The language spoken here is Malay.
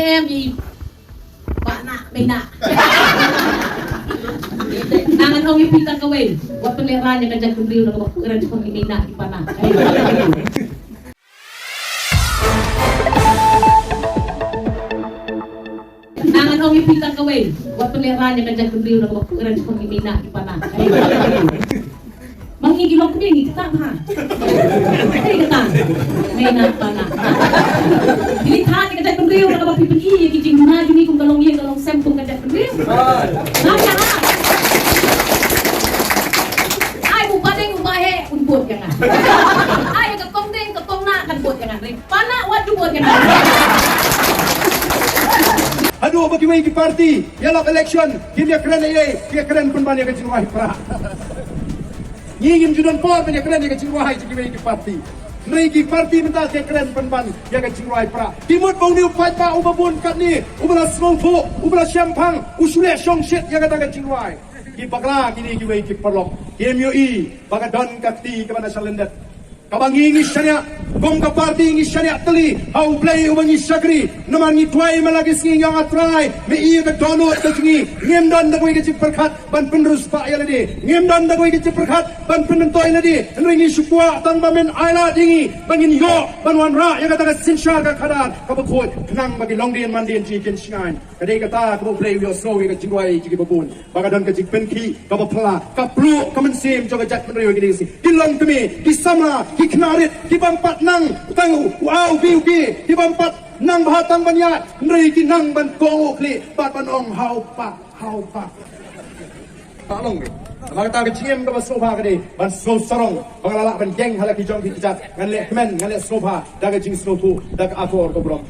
em gì Panah Peit nangan ang ipitan kawin wat peliharaan yang kajak kumriu na kapakuran di pangimina di Panah nangan ang ipitan kawin wat peliharaan yang kajak kumriu na kapakuran di pangimina di Panah mangigilok ko din kita ha ay kita may na Panah dilithan ni kajak kumriu na kapapipili kijing na juni kung kalong yen kalong sem kung kajak kumriu ngaya ha ai bu padeng ubahe unbut yang ai katong ding katong na kan bot yang Panah wat bot yang Aduh, bagi wei parti, yellow election, kita keren ini, kita keren pun banyak kecil wahai pra. Ingin judan por banyak keren kecil wahai jadi wei parti. Mereka parti minta kita keren pun banyak kecil wahai pra. Timut bang ni upai pa ubabun kat ni, ubala semangfu, ubala syampang, usule song shit yang kata kecil wahai. Kita bakla kini kita wei perlok. KMUI, bagadon kati kepada salendat. Kabang ingis syariah, gong ka parti ingis syariah teli, hau play ubangi syakri, naman ngi tuai malagi singi yang atrai, me iya ka donut ka singi, ngem dan da koi ka perkat, ban penerus pa ya ladi, ngem dan da koi ka perkat, ban penentoy ladi, nringi syukwa tang bamen aila dingi, bangin yo, ban wan ra, yang kata ka sinsyar ka kadan, ka bakoi, kenang bagi longdian mandien cikin singain, kadai kata ka play yo snow ka jingwai ciki babun, bagadan ka jik penki, ka bapla, ka plu, ka mensim, coba jat menriyo gini si, kilong kami, kisamla, kinarit, kibampat nang tahu, wow, biuki, kibampat nang bahatang banyak, neri kinang ban kongo kli, bat banong hau pa. Talong ni, kalau kita keciem ke sofa kadi, ban so sarong, bangalala ban geng halaki jong dijat, ngan le kemen, ngan le sofa, daga jing snow tu, daga afor ko brom.